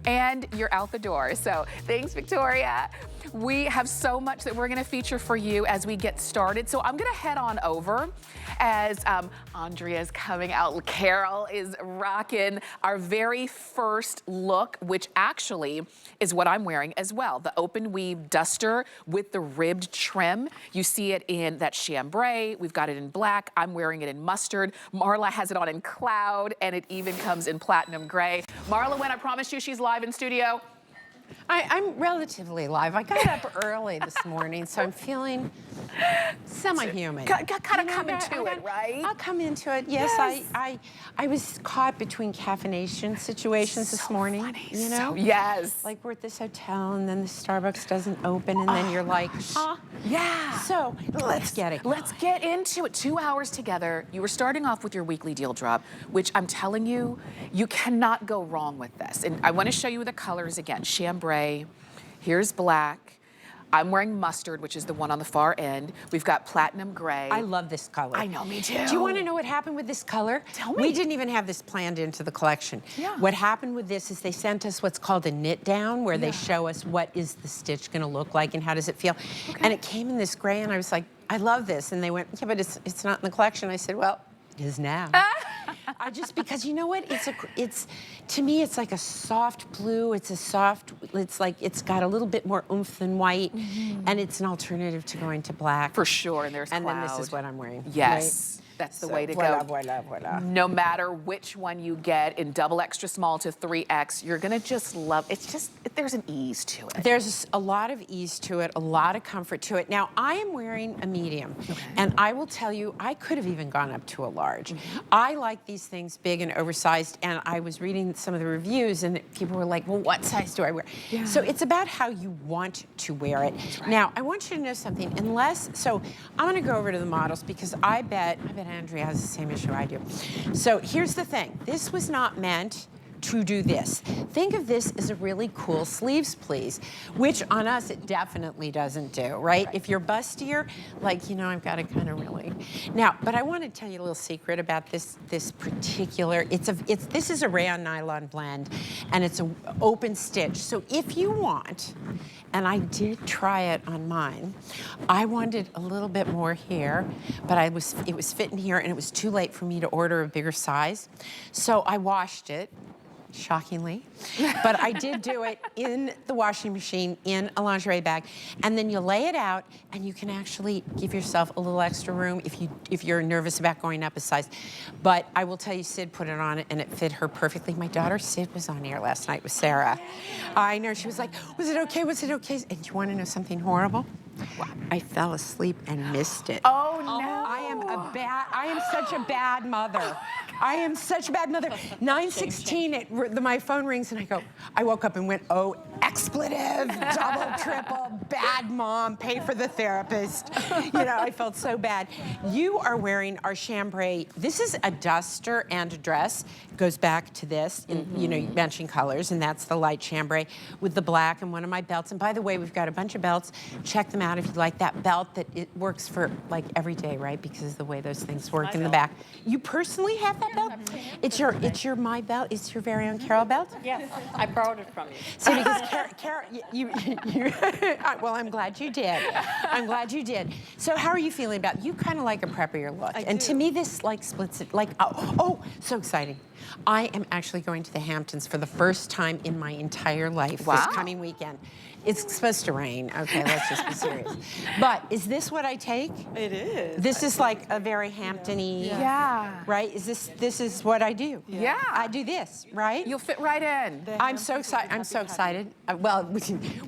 and you're out the door. So thanks, Victoria. We have so much that we're gonna feature for you as we get started. So I'm gonna head on over as Andrea's coming out. Carol is rocking our very first look, which actually is what I'm wearing as well. The open weave duster with the ribbed trim. You see it in that chambray. We've got it in black. I'm wearing it in mustard. Marla has it on in cloud, and it even comes in platinum gray. Marla, when I promised you she's live in studio. I'm relatively live. I got up early this morning, so I'm feeling semi-human. Kind of come into it, right? I'll come into it. Yes, I was caught between caffeination situations this morning. Funny. You know? Yes. Like we're at this hotel, and then the Starbucks doesn't open, and then you're like, huh? Yeah. So let's get it. Let's get into it. 2 hours together. You were starting off with your weekly deal drop, which I'm telling you, you cannot go wrong with this. And I want to show you the colors again. Chambray, here's black. I'm wearing mustard, which is the one on the far end. We've got platinum gray. I love this color. I know, me too. Do you want to know what happened with this color? Tell me. We didn't even have this planned into the collection. Yeah. What happened with this is they sent us what's called a knit down, where they show us what is the stitch going to look like and how does it feel. Okay. And it came in this gray, and I was like, I love this. And they went, yeah, but it's not in the collection. I said, well, it is now. Because you know what? To me, it's like a soft blue. It's like, it's got a little bit more oomph than white, and it's an alternative to going to black. For sure, and there's And cloud. then this is what I'm wearing. Yes. Right? That's the So, way to voila, go. voila, voila. No matter which one you get in double extra small to 3X, you're gonna just love, it's just, there's an ease to it. There's a lot of ease to it, a lot of comfort to it. Now, I am wearing a medium, and I will tell you, I could have even gone up to a large. I like these things big and oversized, and I was reading some of the reviews, and people were like, well, what size do I wear? Yeah. So it's about how you want to wear it. Right. Now, I want you to know something, so I'm gonna go over to the models, because I bet Andrea has the same issue I do. So here's the thing. This was not meant to do this. Think of this as a really cool sleeves please, which on us it definitely doesn't do, right? If you're bustier, like, you know, I've got to kind of really. Now, but I want to tell you a little secret about this particular, this is a rayon nylon blend, and it's an open stitch. So if you want, and I did try it on mine, I wanted a little bit more here, but it was fitting here, and it was too late for me to order a bigger size. So I washed it, shockingly, but I did do it in the washing machine in a lingerie bag, and then you lay it out, and you can actually give yourself a little extra room if you're nervous about going up a size. But I will tell you, Sid put it on, and it fit her perfectly. My daughter Sid was on air last night with Sarah. I know, she was like, was it okay? Was it okay? And do you want to know something horrible? I fell asleep and missed it. Oh no! I am such a bad mother. I am such a bad mother. 9:16, my phone rings, and I woke up and went, oh, expletive, double, triple, bad mom, pay for the therapist. You know, I felt so bad. You are wearing our chambray. This is a duster and a dress. It goes back to this, in, you know, matching colors, and that's the light chambray with the black and one of my belts. And by the way, we've got a bunch of belts. Check them out if you like that belt. That it works for like every day, right? Because of the way those things work in the back. You personally have that belt? It's your my belt. It's your very own Carol belt. Yes, I borrowed it from you. So because Carol, well, I'm glad you did. I'm glad you did. So how are you feeling about it? You kind of like a preppier look, and to me this like splits it. Like oh, so exciting! I am actually going to the Hamptons for the first time in my entire life this coming weekend. It's supposed to rain. Okay, let's just be serious. But is this what I take? It is. This is like a very Hampton-y, right? This is what I do. Yeah. I do this, right? You'll fit right in. I'm so excited. I'm so excited. Well,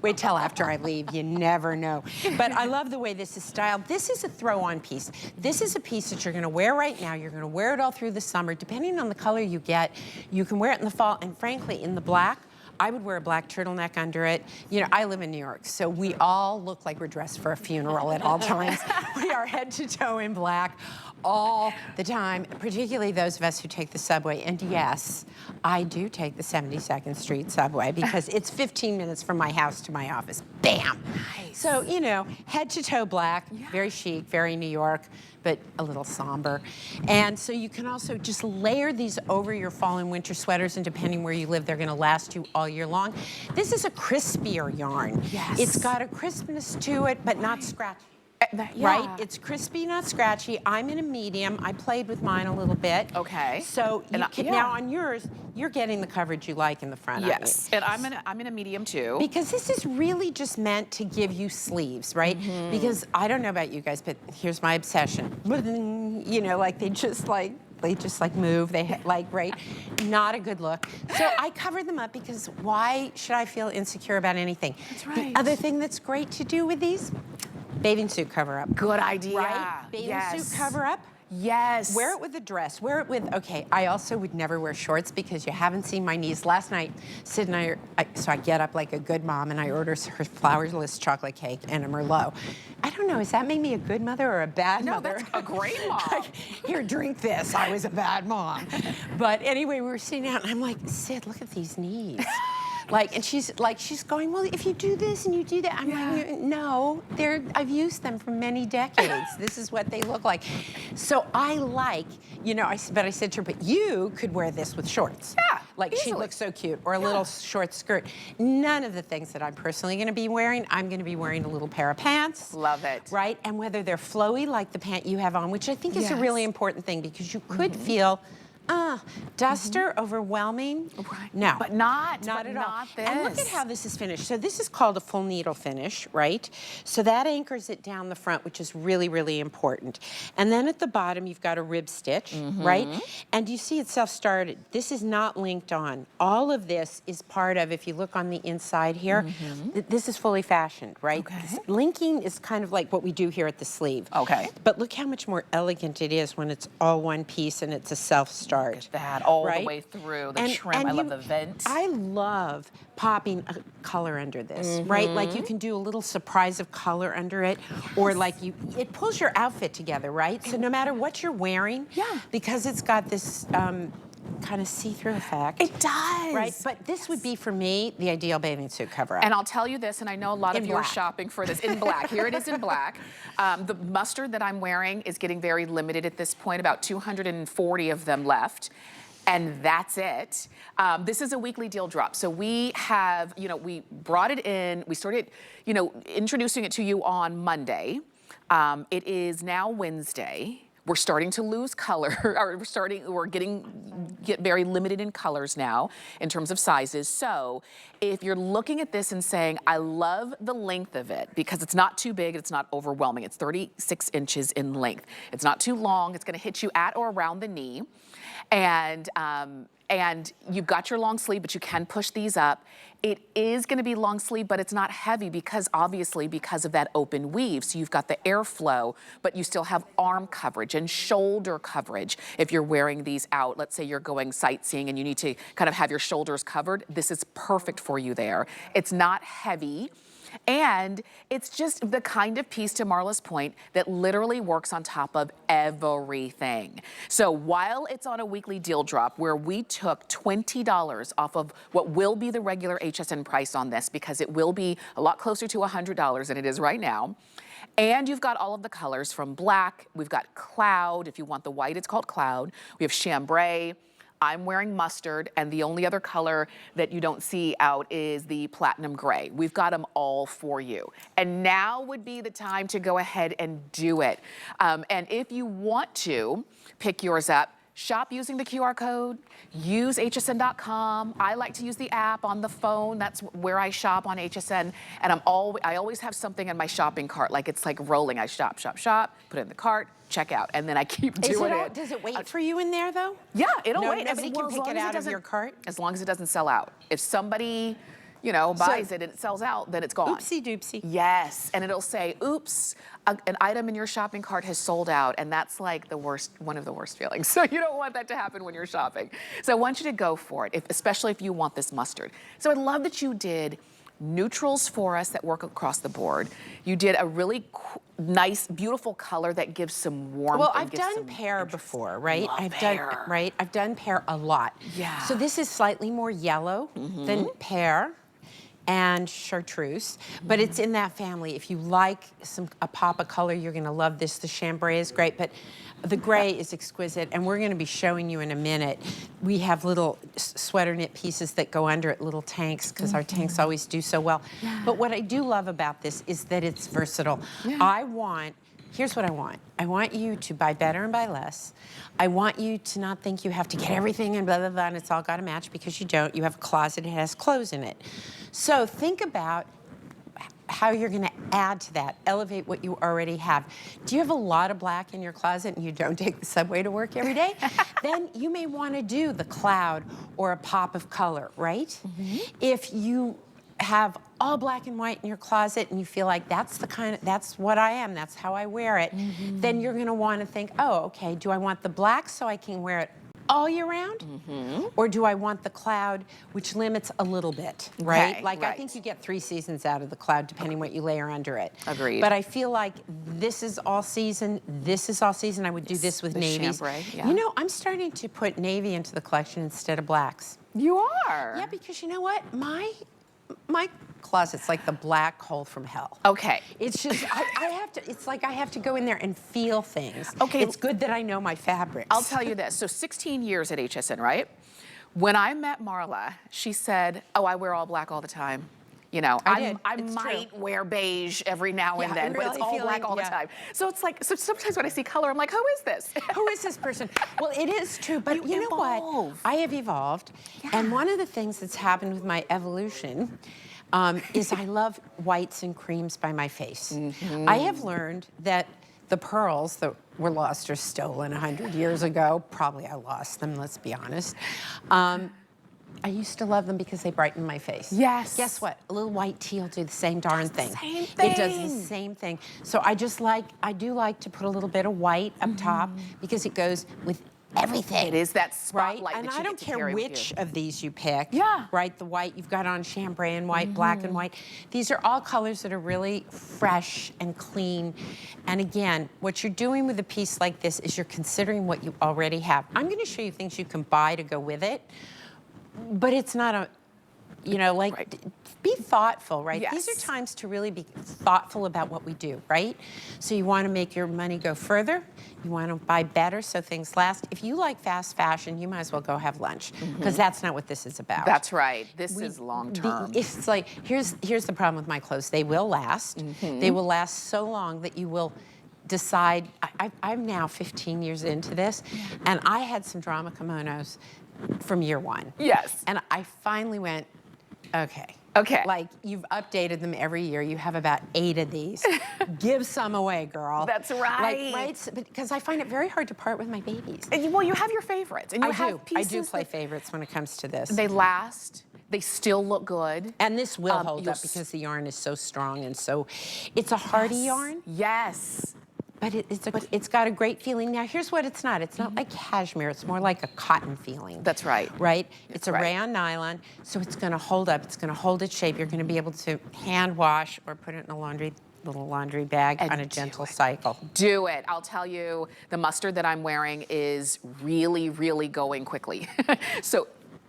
wait till after I leave. You never know. But I love the way this is styled. This is a throw-on piece. This is a piece that you're going to wear right now. You're going to wear it all through the summer. Depending on the color you get, you can wear it in the fall. And frankly, in the black, I would wear a black turtleneck under it. You know, I live in New York, so we all look like we're dressed for a funeral at all times. We are head to toe in black all the time, particularly those of us who take the subway. And yes, I do take the 72nd Street subway because it's 15 minutes from my house to my office. Bam! Nice. So, you know, head to toe black, very chic, very New York. but a little somber. And so you can also just layer these over your fall and winter sweaters, and depending where you live, they're gonna last you all year long. This is a crispier yarn. Yes. It's got a crispness to it, but not scratchy. Yeah. Right? It's crispy, not scratchy. I'm in a medium. I played with mine a little bit. Okay. So you can, now on yours, you're getting the coverage you like in the front. Yes, and I'm in a medium too. Because this is really just meant to give you sleeves, right? Because I don't know about you guys, but here's my obsession. You know, like they just like move, right? Not a good look. So I covered them up because why should I feel insecure about anything? That's right. The other thing that's great to do with these, bathing suit cover up. Good idea. Right? Bathing suit cover up. Yes. Wear it with a dress. Wear it with, okay, I also would never wear shorts because you haven't seen my knees. Last night, Sid and so I get up like a good mom and I order her flourless chocolate cake and a Merlot. I don't know, does that make me a good mother or a bad mother? No, that's a great mom. Like, here, drink this. I was a bad mom. But anyway, we were sitting out and I'm like, Sid, look at these knees. Like, and she's going, well, if you do this and you do that, I'm like, no, I've used them for many decades. This is what they look like. So I like, you know, but I said to her, but you could wear this with shorts. Yeah, like easily. She looks so cute, or a little short skirt. None of the things that I'm personally gonna be wearing, I'm gonna be wearing a little pair of pants. Love it. Right, and whether they're flowy like the pant you have on, which I think is a really important thing because you could feel, duster, overwhelming. Right. No. But not at all. Not this. And look at how this is finished. So this is called a full needle finish, right? So that anchors it down the front, which is really, really important. And then at the bottom, you've got a rib stitch, right? And you see it's self-started. This is not linked on. All of this is part of, if you look on the inside here, this is fully fashioned, right? Okay. Linking is kind of like what we do here at the sleeve. Okay. But look how much more elegant it is when it's all one piece and it's a self-start. Look at that, all right? the way through, the trim, I love the vent. I love popping a color under this, right? Like you can do a little surprise of color under it, or like it pulls your outfit together, right? So no matter what you're wearing, because it's got this kind of see-through effect. It does. Right, but this would be, for me, the ideal bathing suit cover-up. And I'll tell you this, and I know a lot of you are shopping for this in black. Here it is in black. The mustard that I'm wearing is getting very limited at this point, about 240 of them left. And that's it. This is a weekly deal drop. So we have, you know, we brought it in, we started, you know, introducing it to you on Monday. It is now Wednesday. We're starting to lose color, or we're get very limited in colors now in terms of sizes. So if you're looking at this and saying, I love the length of it because it's not too big, it's not overwhelming. It's 36 inches in length. It's not too long. It's gonna hit you at or around the knee. And you've got your long sleeve, but you can push these up. It is gonna be long sleeve, but it's not heavy because obviously because of that open weave. So you've got the airflow, but you still have arm coverage and shoulder coverage. If you're wearing these out, let's say you're going sightseeing and you need to kind of have your shoulders covered, this is perfect for you there. It's not heavy. And it's just the kind of piece, to Marla's point, that literally works on top of everything. So while it's on a weekly deal drop where we took $20 off of what will be the regular HSN price on this, because it will be a lot closer to $100 than it is right now. And you've got all of the colors from black, we've got cloud. If you want the white, it's called cloud. We have chambray. I'm wearing mustard, and the only other color that you don't see out is the platinum gray. We've got them all for you. And now would be the time to go ahead and do it. And if you want to pick yours up, shop using the QR code, use hsn.com. I like to use the app on the phone. That's where I shop on HSN. And I always have something in my shopping cart. Like it's like rolling. I shop, put it in the cart, check out, and then I keep doing it. Does it wait for you in there though? Yeah, it'll wait. Nobody can pick it out of your cart? As long as it doesn't sell out. If somebody, you know, buys it and it sells out, then it's gone. Oopsie doopsie. Yes, and it'll say, oops, an item in your shopping cart has sold out, and that's like the worst, one of the worst feelings. So you don't want that to happen when you're shopping. So I want you to go for it, especially if you want this mustard. So I love that you did neutrals for us that work across the board. You did a really nice, beautiful color that gives some warmth. Well, I've done pear before, right? I've done pear a lot. Yeah. So this is slightly more yellow than pear. and chartreuse, but it's in that family. If you like a pop of color, you're gonna love this. The chambray is great, but the gray is exquisite, and we're gonna be showing you in a minute. We have little sweater knit pieces that go under it, little tanks, because our tanks always do so well. Yeah. But what I do love about this is that it's versatile. Here's what I want. I want you to buy better and buy less. I want you to not think you have to get everything and blah, blah, blah, and it's all gotta match, because you don't. You have a closet, it has clothes in it. So think about how you're gonna add to that, elevate what you already have. Do you have a lot of black in your closet and you don't take the subway to work every day? Then you may wanna do the cloud or a pop of color, right? If you have all black and white in your closet and you feel like that's what I am, that's how I wear it, then you're gonna wanna think, oh, okay, do I want the black so I can wear it all year round? Or do I want the cloud, which limits a little bit, right? Okay, I think you get 3 seasons out of the cloud depending what you layer under it. Agreed. But I feel like this is all season, this is all season. I would do this with navies. chambray, yeah. You know, I'm starting to put navy into the collection instead of blacks. You are? Yeah, because you know what? My closet's like the black hole from hell. Okay. It's just, it's like I have to go in there and feel things. Okay. It's good that I know my fabrics. I'll tell you this. So 16 years at HSN, right? When I met Marla, she said, oh, I wear all black all the time. You know, I might wear beige every now and then, but it's all black all the time. So it's like, so sometimes when I see color, I'm like, who is this? Who is this person? Well, it is true, but you know what? I have evolved, Yeah. and one of the things that's happened with my evolution is I love whites and creams by my face. I have learned that the pearls that were lost or stolen 100 years ago, probably I lost them, let's be honest. I used to love them because they brighten my face. Yes. Guess what? A little white tea will do the same darn thing. Same thing. It does the same thing. So I do like to put a little bit of white up top because it goes with everything. It is that spotlight and that you I don't get to care carry with which you. of these you pick. Yeah. Right, the white, you've got on chambray and white, black and white. These are all colors that are really fresh and clean. And again, what you're doing with a piece like this is you're considering what you already have. I'm gonna show you things you can buy to go with it, but it's not a, you know, like, be thoughtful, right? Yes. These are times to really be thoughtful about what we do, right? So you want to make your money go further. You want to buy better so things last. If you like fast fashion, you might as well go have lunch, because that's not what this is about. That's right. This is long term. It's like, here's the problem with my clothes. They will last. They will last so long that you will decide. I'm now 15 years into this, and I had some drama kimonos from year 1. Yes. And I finally went, okay. Okay. Like, you've updated them every year. You have about 8 of these. Give some away, girl. That's right. Like, right? Because I find it very hard to part with my babies. Well, you have your favorites. And you have I pieces do play that favorites when it comes to this. they last. They still look good. And this will hold you'll up because the yarn is so strong and so, it's a hardy yarn. Yes. But it's got a great feeling. Now, here's what it's not. It's not like cashmere. It's more like a cotton feeling. That's right. Right? It's a right. rayon nylon, so it's going to hold up. It's going to hold its shape. You're going to be able to hand wash or put it in a little laundry bag And on a gentle cycle. Do it. I'll tell you, the mustard that I'm wearing is really, really going quickly.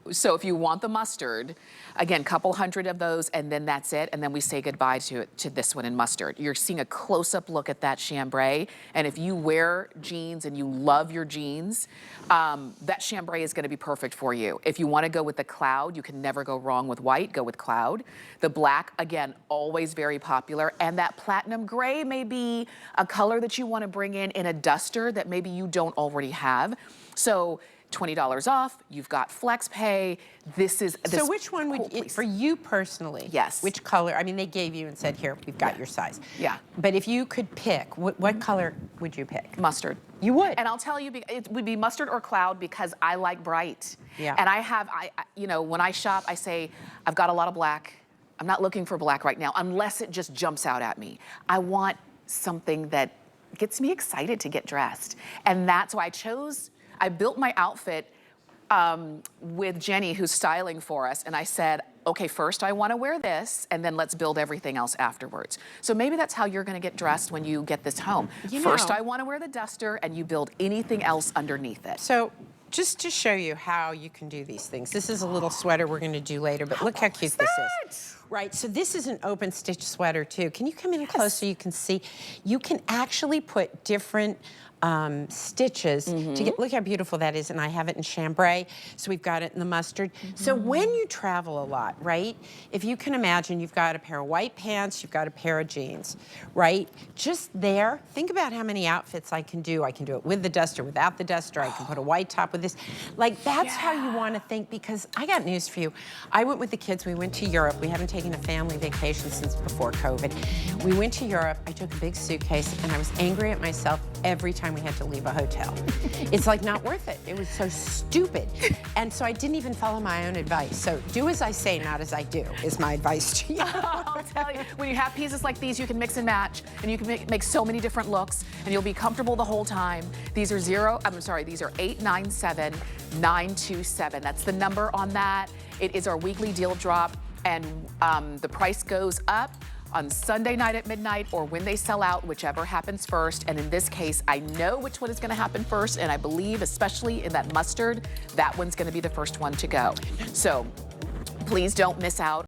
So if you want the mustard, again, couple hundred of those, and then that's it, and then we say goodbye to this one in mustard. You're seeing a close-up look at that chambray, and if you wear jeans and you love your jeans, that chambray is gonna be perfect for you. If you wanna go with the cloud, you can never go wrong with white, go with cloud. The black, again, always very popular, and that platinum gray may be a color that you wanna bring in a duster that maybe you don't already have. So, $20 off, you've got flex pay. So which one would, for you personally, yes, which color, I mean, they gave you and said, here, we've got your size. Yeah. But if you could pick, what color would you pick? Mustard. You would? And I'll tell you, it would be mustard or cloud because I like bright. Yeah. And you know, when I shop, I say, I've got a lot of black. I'm not looking for black right now, unless it just jumps out at me. I want something that gets me excited to get dressed. And that's why I built my outfit with Jenny, who's styling for us, and I said, okay, first I want to wear this, and then let's build everything else afterwards. So maybe that's how you're going to get dressed when you get this home. First I want to wear the duster, and you build anything else underneath it. So just to show you how you can do these things, this is a little sweater we're going to do later, but look how cute this is. Right, so this is an open stitch sweater too. Can you come in close so you can see? You can actually put different stitches to get, look how beautiful that is, and I have it in chambray, so we've got it in the mustard. So when you travel a lot, right, if you can imagine you've got a pair of white pants, you've got a pair of jeans, right, just there, think about how many outfits I can do. I can do it with the duster, without the duster, I can put a white top with this. Like, that's how you want to think, because I got news for you. I went with the kids, we went to Europe. We haven't taken a family vacation since before COVID. We went to Europe, I took a big suitcase, and I was angry at myself every time we had to leave a hotel. It's like not worth it. It was so stupid. And so I didn't even follow my own advice. So do as I say, not as I do, is my advice to you. I'll tell you, when you have pieces like these, you can mix and match, and you can make so many different looks, and you'll be comfortable the whole time. These are these are 897-927. That's the number on that. It is our weekly deal drop, and the price goes up on Sunday night at midnight or when they sell out, whichever happens first. And in this case, I know which one is gonna happen first, and I believe, especially in that mustard, that one's gonna be the first one to go. So please don't miss out.